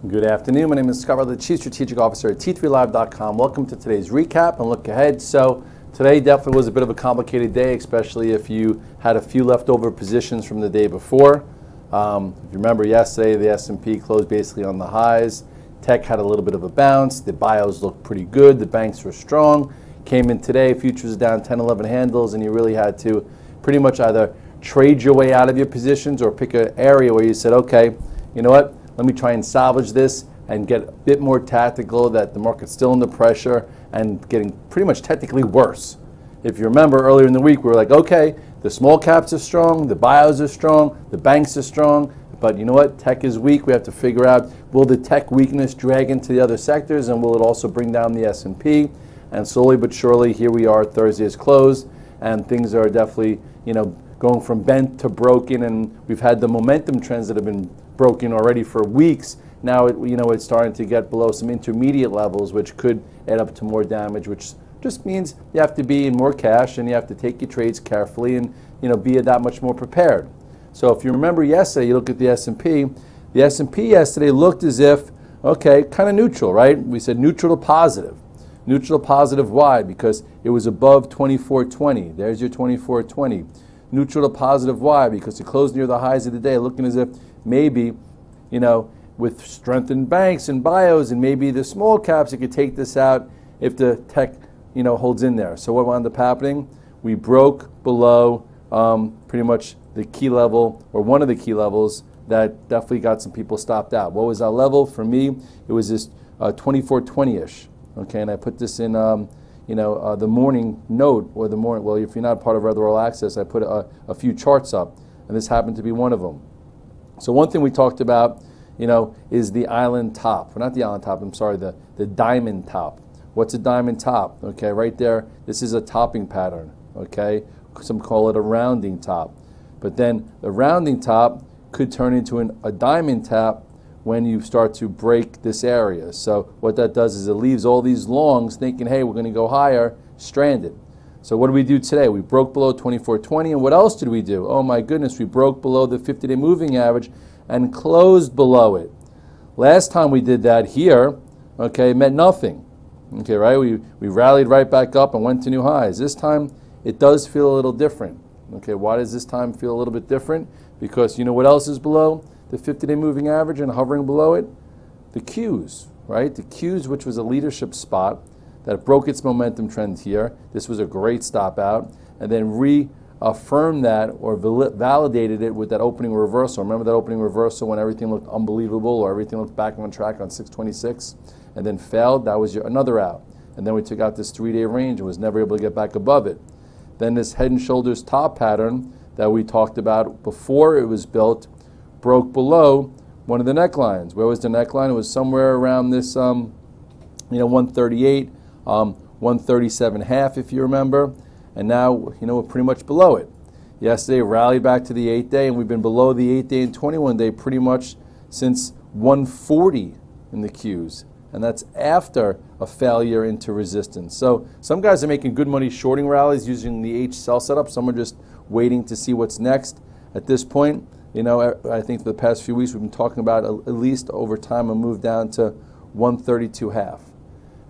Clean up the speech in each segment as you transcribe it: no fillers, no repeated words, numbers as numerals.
Good afternoon. My name is Scott Redler, the Chief Strategic Officer at T3Live.com. Welcome to today's recap and look ahead. So today definitely was a bit of a complicated day, especially if you had a few leftover positions from the day before. If you remember yesterday, the S&P closed basically on the highs. Tech had a little bit of a bounce. The bios looked pretty good. The banks were strong. Came in today, futures down 10, 11 handles, and you really had to pretty much either trade your way out of your positions or pick an area where you said, okay, you know what, let me try and salvage this and get a bit more tactical that the market's still under pressure and getting pretty much technically worse. If you remember earlier in the week, we were like, okay, the small caps are strong, the bios are strong, the banks are strong, but you know what, tech is weak. We have to figure out, will the tech weakness drag into the other sectors, and will it also bring down the S&P? And slowly but surely, here we are, Thursday is closed, and things are definitely, going from bent to broken, and we've had the momentum trends that have been broken already for weeks. Now it's starting to get below some intermediate levels, which could add up to more damage, which just means you have to be in more cash and you have to take your trades carefully and be that much more prepared. So if you remember yesterday, you look at the S&P. The S&P yesterday looked as if, okay, kind of neutral, right? We said neutral to positive. Neutral to positive, why? Because it was above 2420. There's your 2420. Neutral to positive, why? Because it closed near the highs of the day, looking as if maybe, with strengthened banks and bios and maybe the small caps, it could take this out if the tech, holds in there. So what wound up happening? We broke below pretty much the key level, or one of the key levels that definitely got some people stopped out. What was that level? For me, it was this 2420-ish. Okay, and I put this in, the morning note, or the morning, well, if you're not part of Redler All Access, I put a few charts up, and this happened to be one of them. So one thing we talked about, is the island top. Well, not the island top, I'm sorry, the diamond top. What's a diamond top? Okay, right there, this is a topping pattern, okay? Some call it a rounding top. But then the rounding top could turn into a diamond top when you start to break this area. So what that does is it leaves all these longs thinking, hey, we're going to go higher, stranded. So what did we do today? We broke below 2420, and what else did we do? Oh my goodness, we broke below the 50-day moving average and closed below it. Last time we did that here, okay, it meant nothing. Okay, right? We rallied right back up and went to new highs. This time, it does feel a little different. Okay, why does this time feel a little bit different? Because you know what else is below the 50-day moving average and hovering below it? The Qs, right? The Qs, which was a leadership spot that broke its momentum trend here. This was a great stop out, and then reaffirmed that or validated it with that opening reversal. Remember that opening reversal when everything looked unbelievable or everything looked back on track on 626 and then failed? That was another out. And then we took out this 3-day range and was never able to get back above it. Then this head and shoulders top pattern that we talked about before it was built broke below one of the necklines. Where was the neckline? It was somewhere around this 138, 137.5 if you remember. And now, we're pretty much below it. Yesterday, rallied back to the 8-day, and we've been below the 8-day and 21-day pretty much since 140 in the Qs. And that's after a failure into resistance. So some guys are making good money shorting rallies using the H sell setup. Some are just waiting to see what's next. At this point, I think for the past few weeks we've been talking about at least over time a move down to 132.5.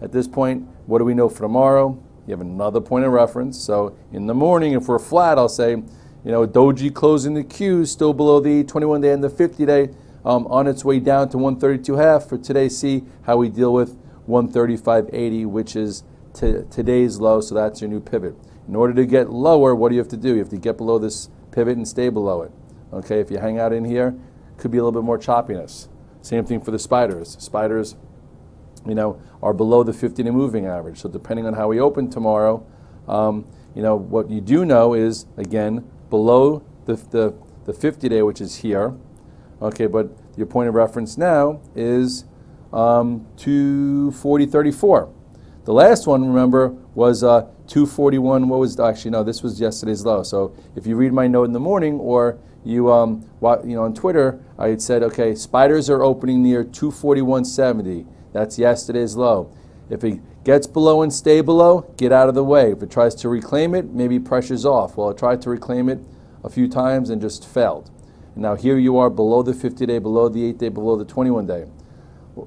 At this point, what do we know for tomorrow? You have another point of reference. So in the morning, if we're flat, I'll say, Doji closing the Qs still below the 21-day and the 50-day on its way down to 132.5. For today, see how we deal with 135.80, which is today's low, so that's your new pivot. In order to get lower, what do you have to do? You have to get below this pivot and stay below it. Okay, if you hang out in here, could be a little bit more choppiness. Same thing for the spiders. Spiders, are below the 50-day moving average. So depending on how we open tomorrow, what you do know is, again, below the 50-day, which is here. Okay, but your point of reference now is 240.34. The last one, remember, was 241. What was actually no? This was yesterday's low. So if you read my note in the morning, or you on Twitter, I had said, okay, spiders are opening near 241.70. That's yesterday's low. If it gets below and stay below, get out of the way. If it tries to reclaim it, maybe pressure's off. Well, it tried to reclaim it a few times and just failed. And now here you are below the 50-day, below the 8-day, below the 21-day.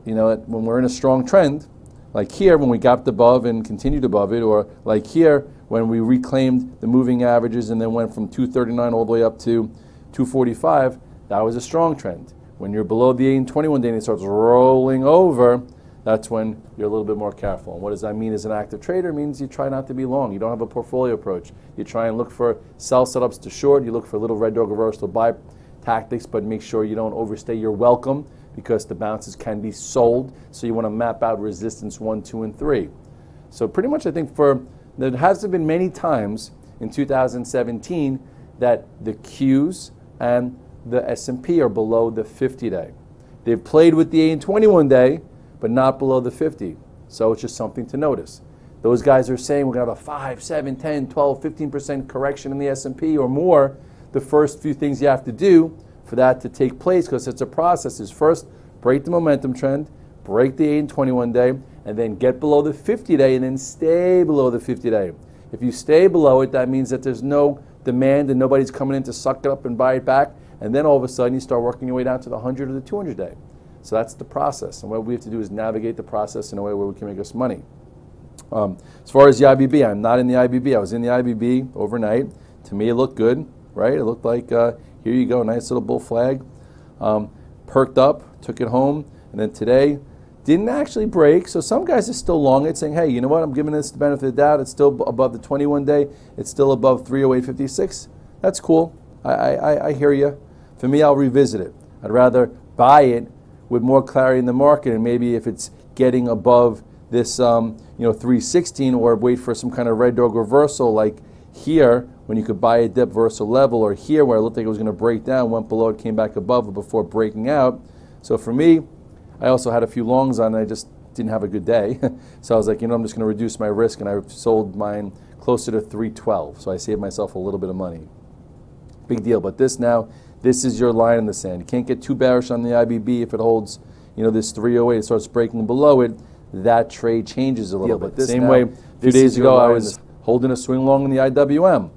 you know, when we're in a strong trend, like here when we gapped above and continued above it, or like here when we reclaimed the moving averages and then went from 239 all the way up to 245, that was a strong trend. When you're below the 8 and 21 day and it starts rolling over, that's when you're a little bit more careful. And what does that mean as an active trader? It means you try not to be long. You don't have a portfolio approach. You try and look for sell setups to short. You look for little red dog reversal buy tactics, but make sure you don't overstay your welcome because the bounces can be sold. So you want to map out resistance 1, 2, and 3. So pretty much I think there hasn't been many times in 2017 that the Qs and the S&P are below the 50-day. They've played with the 8 and 21 day, but not below the 50. So it's just something to notice. Those guys are saying we're going to have a 5, 7, 10, 12, 15% correction in the S&P or more. The first few things you have to do for that to take place, because it's a process, is first break the momentum trend, break the 8 and 21 day, and then get below the 50-day and then stay below the 50-day. If you stay below it, that means that there's no demand and nobody's coming in to suck it up and buy it back. And then all of a sudden you start working your way down to the 100 or the 200-day. So that's the process. And what we have to do is navigate the process in a way where we can make us money. As far as the IBB, I'm not in the IBB. I was in the IBB overnight. To me, it looked good, right? It looked like, here you go, nice little bull flag. Perked up, took it home, and then today didn't actually break. So some guys are still long it, saying, hey, you know what? I'm giving this the benefit of the doubt. It's still above the 21-day. It's still above 308.56. That's cool. I hear you. For me, I'll revisit it. I'd rather buy it with more clarity in the market, and maybe if it's getting above this 316, or wait for some kind of red dog reversal like here when you could buy a dip versus a level, or here where it looked like it was going to break down, went below it, came back above it before breaking out. So for me, I also had a few longs on it. I just didn't have a good day. So I was like, I'm just going to reduce my risk, and I sold mine closer to 312. So I saved myself a little bit of money. Big deal. But this is your line in the sand. You can't get too bearish on the IBB if it holds, this 308. It starts breaking below it. That trade changes a little bit. The same way, a few days ago, I was holding a swing long in the IWM.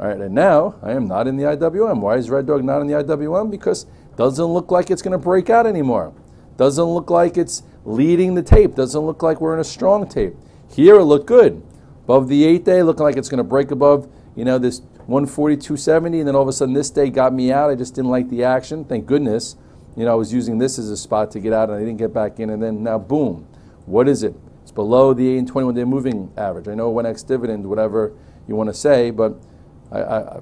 All right, and now I am not in the IWM. Why is Red Dog not in the IWM? Because it doesn't look like it's going to break out anymore. Doesn't look like it's leading the tape. Doesn't look like we're in a strong tape. Here it looked good. Above the 8-day, looking like it's going to break above, this 142.70, and then all of a sudden this day got me out. I just didn't like the action. Thank goodness. I was using this as a spot to get out, and I didn't get back in, and then now boom. What is it? It's below the 8 and 21-day moving average. I know 1x dividend, whatever you want to say, but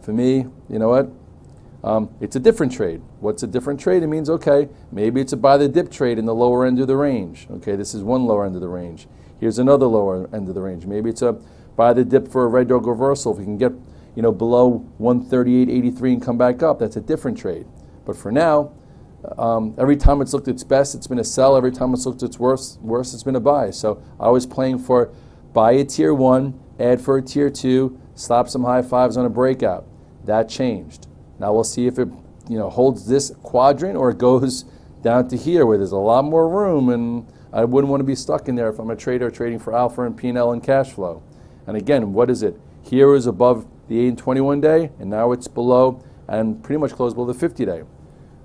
for me, you know what? It's a different trade. What's a different trade? It means, okay, maybe it's a buy the dip trade in the lower end of the range. Okay, this is one lower end of the range. Here's another lower end of the range. Maybe it's a buy the dip for a red dog reversal. If we can get below 138.83 and come back up, that's a different trade. But for now, every time it's looked its best, it's been a sell. Every time it's looked its worst, it's been a buy. So I was playing for buy a tier 1, add for a tier 2, slap some high fives on a breakout. That changed. Now we'll see if it holds this quadrant or it goes down to here where there's a lot more room, and I wouldn't want to be stuck in there if I'm a trader trading for alpha and P&L and cash flow. And again, what is it? Here is above the 8 and 21 day, and now it's below and pretty much close below the 50-day.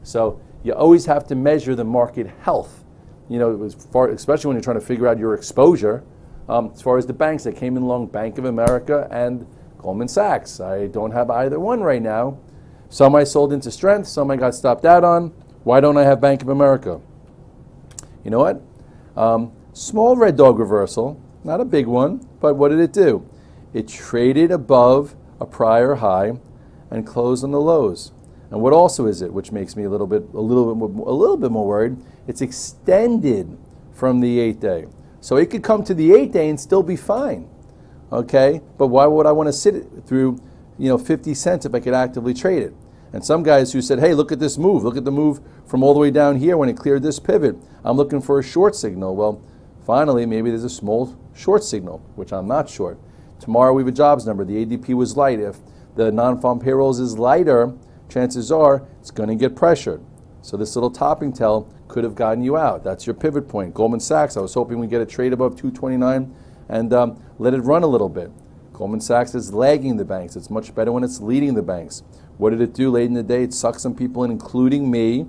So you always have to measure the market health, especially when you're trying to figure out your exposure. As far as the banks that came in long, Bank of America and Goldman Sachs. I don't have either one right now. Some I sold into strength, some I got stopped out on. Why don't I have Bank of America? You know what? Small red dog reversal, not a big one, but what did it do? It traded above a prior high and closed on the lows. And what also is it, which makes me a little bit more worried? It's extended from the 8-day. So it could come to the 8-day and still be fine. Okay? But why would I want to sit through 50 cents if I could actively trade it? And some guys who said, hey, look at this move. Look at the move from all the way down here when it cleared this pivot. I'm looking for a short signal. Well, finally, maybe there's a small short signal, which I'm not short. Tomorrow we have a jobs number. The ADP was light. If the non-farm payrolls is lighter, chances are it's going to get pressured. So this little topping tail could have gotten you out. That's your pivot point. Goldman Sachs, I was hoping we'd get a trade above 229 and let it run a little bit. Goldman Sachs is lagging the banks. It's much better when it's leading the banks. What did it do late in the day? It sucked some people in, including me.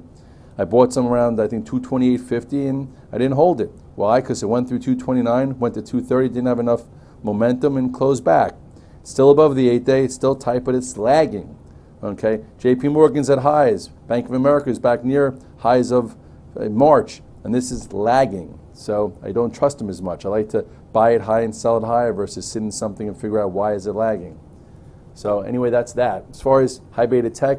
I bought some around, I think, 228.50, and I didn't hold it. Why? Because it went through 229, went to 230, didn't have enough momentum, and closed back. Still above the 8-day, it's still tight, but it's lagging. Okay, JP Morgan's at highs. Bank of America is back near highs of March, and this is lagging. So I don't trust them as much. I like to buy it high and sell it higher versus sit in something and figure out why is it lagging. So anyway, that's that. As far as high beta tech,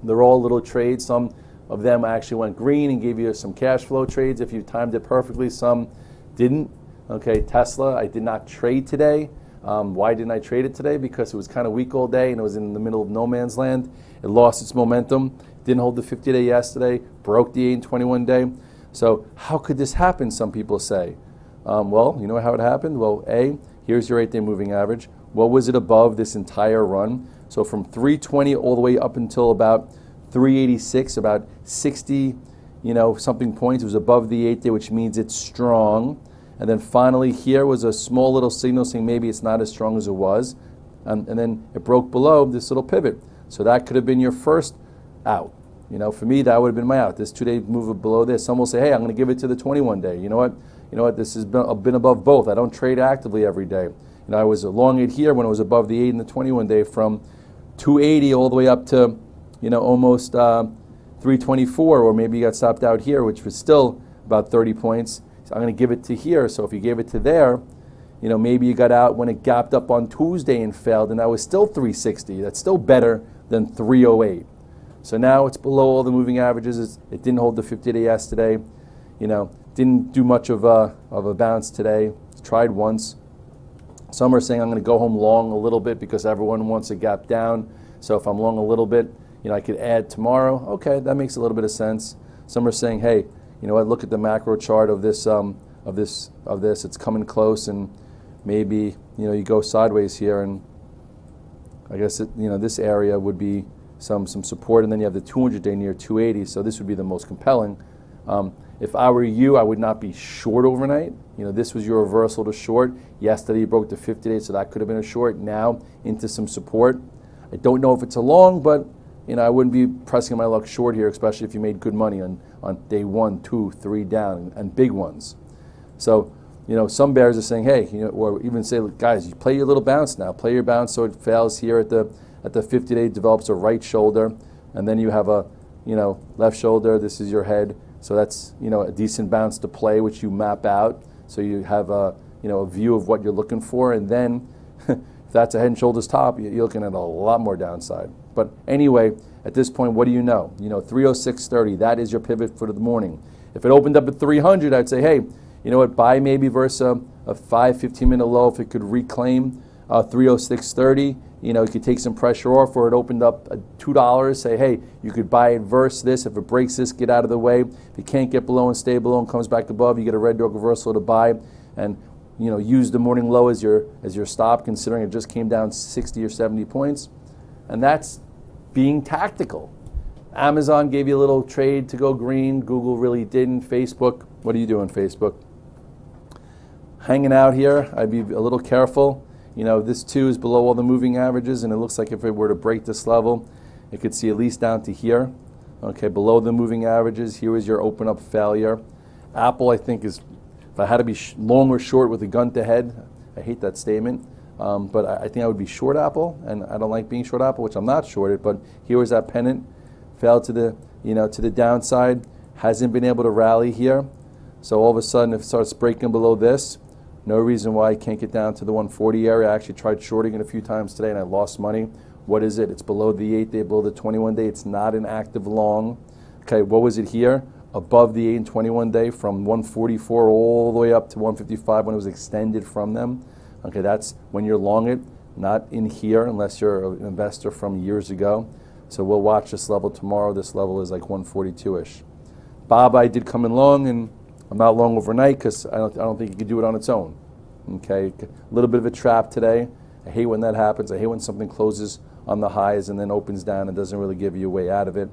they're all little trades. Some of them actually went green and gave you some cash flow trades if you timed it perfectly. Some didn't. Okay, Tesla, I did not trade today. Why didn't I trade it today? Because it was kind of weak all day and it was in the middle of no man's land. It lost its momentum. Didn't hold the 50-day yesterday. Broke the 8 and 21-day. So how could this happen, some people say? Well, you know how it happened? Well, here's your 8-day moving average. What was it above this entire run? So from 320 all the way up until about 386, about 60, something points. It was above the 8-day, which means it's strong. And then finally here was a small little signal saying maybe it's not as strong as it was. And then it broke below this little pivot. So that could have been your first out. For me, that would have been my out. This 2-day move below this. Some will say, hey, I'm going to give it to the 21-day. You know what? This has been above both. I don't trade actively every day. I was long it here when it was above the 8 and the 21-day from 280 all the way up to, almost 324, or maybe you got stopped out here, which was still about 30 points. So I'm going to give it to here. So if you gave it to there, maybe you got out when it gapped up on Tuesday and failed, and that was still 360. That's still better than 308. So now it's below all the moving averages. It didn't hold the 50-day yesterday. Didn't do much of a bounce today. Tried once. Some are saying I'm going to go home long a little bit because everyone wants a gap down. So if I'm long a little bit, I could add tomorrow. Okay, that makes a little bit of sense. Some are saying, hey, you know what? Look at the macro chart of this. It's coming close, and maybe you go sideways here, and I guess this area would be some support, and then you have the 200-day near 280. So this would be the most compelling. If I were you, I would not be short overnight. This was your reversal to short. Yesterday you broke the 50-day, so that could have been a short. Now into some support. I don't know if it's a long, but I wouldn't be pressing my luck short here, especially if you made good money on day 1, 2, 3 down and big ones. So some bears are saying, hey, or even say, guys, you play your little bounce now. Play your bounce so it fails here at the 50-day, develops a right shoulder, and then you have a left shoulder. This is your head. So that's a decent bounce to play, which you map out. So you have a view of what you're looking for, and then if that's a head and shoulders top, you're looking at a lot more downside. But anyway, at this point, what do you know? 306.30. That is your pivot for the morning. If it opened up at 300, I'd say, hey, you know what? Buy maybe versus a 15-minute low if it could reclaim 306.30. You could take some pressure off, or it opened up at $2. Say, hey, you could buy it versus this. If it breaks this, get out of the way. If it can't get below and stay below and comes back above, you get a red dog reversal to buy, and use the morning low as your stop, considering it just came down 60 or 70 points, and that's being tactical. Amazon gave you a little trade to go green. Google really didn't. Facebook, what are you doing, Facebook? Hanging out here. I'd be a little careful. This too is below all the moving averages, and it looks like if it were to break this level, it could see at least down to here. Okay, below the moving averages, here is your open up failure. Apple, I think, is, if I had to be long or short with a gun to head, I hate that statement, but I think I would be short Apple, and I don't like being short Apple, which I'm not shorted, but here is that pennant, fell to the, to the downside, hasn't been able to rally here. So all of a sudden, if it starts breaking below this, no reason why I can't get down to the 140 area. I actually tried shorting it a few times today, and I lost money. What is it? It's below the 8-day, below the 21-day. It's not an active long. Okay, what was it here? Above the 8 and 21-day from 144 all the way up to 155 when it was extended from them. Okay, that's when you're long it, not in here unless you're an investor from years ago. So we'll watch this level tomorrow. This level is like 142-ish. Bob, I did come in long, and I'm not long overnight because I don't think you can do it on its own. Okay, a little bit of a trap today. I hate when that happens. I hate when something closes on the highs and then opens down and doesn't really give you a way out of it.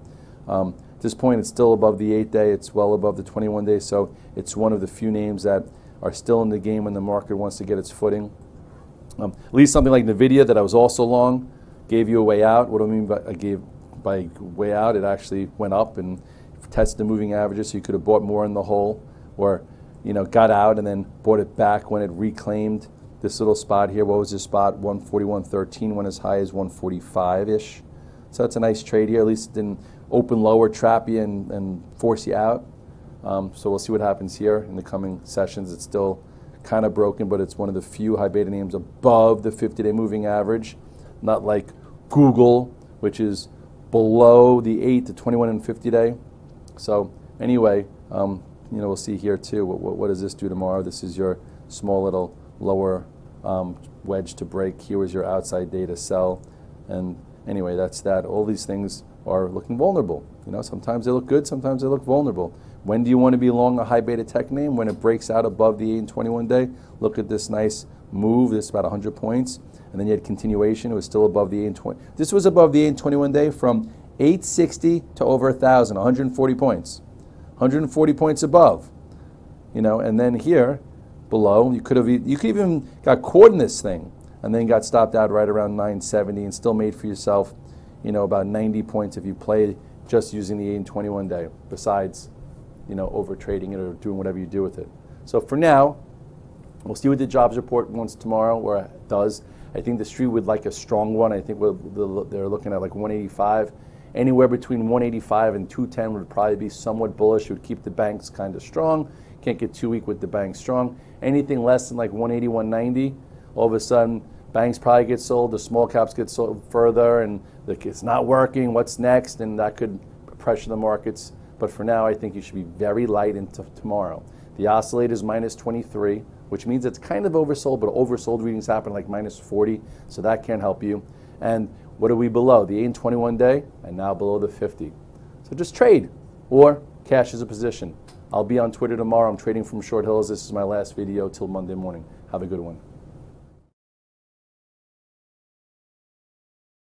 At this point, it's still above the 8-day. It's well above the 21-day. So it's one of the few names that are still in the game when the market wants to get its footing. At least something like NVIDIA that I was also long gave you a way out. What do I mean by way out? It actually went up, and test the moving averages, so you could have bought more in the hole, or got out and then bought it back when it reclaimed this little spot here. What was this spot? 141.13, went as high as 145-ish. So that's a nice trade here. At least it didn't open lower, trap you, and force you out. So we'll see what happens here in the coming sessions. It's still kind of broken, but it's one of the few high beta names above the 50-day moving average, not like Google, which is below the 8 to 21 and 50-day. So anyway, we'll see here too. What does this do tomorrow? This is your small little lower wedge to break. Here was your outside day to sell. And anyway, that's that. All these things are looking vulnerable. Sometimes they look good, sometimes they look vulnerable. When do you want to be long a high beta tech name? When it breaks out above the 8 and 21 day. Look at this nice move. This is about 100 points. And then you had continuation. It was still above the 8 and 20. This was above the 8 and 21 day from 860 to over 1,000, 140 points. 140 points above. And then here below, you could even got caught in this thing and then got stopped out right around 970 and still made for yourself, about 90 points if you play just using the 8 and 21 day, besides, over trading it or doing whatever you do with it. So for now, we'll see what the jobs report wants tomorrow, or it does. I think the street would like a strong one. I think they're looking at like 185. Anywhere between 185 and 210 would probably be somewhat bullish. It would keep the banks kind of strong. Can't get too weak with the banks strong. Anything less than like 180, 190, all of a sudden, banks probably get sold, the small caps get sold further, and it's not working. What's next? And that could pressure the markets. But for now, I think you should be very light into tomorrow. The oscillator is minus 23, which means it's kind of oversold, but oversold readings happen like minus 40, so that can't help you. And what are we below? The 8 and 21 day, and now below the 50. So just trade, or cash as a position. I'll be on Twitter tomorrow. I'm trading from Short Hills. This is my last video till Monday morning. Have a good one.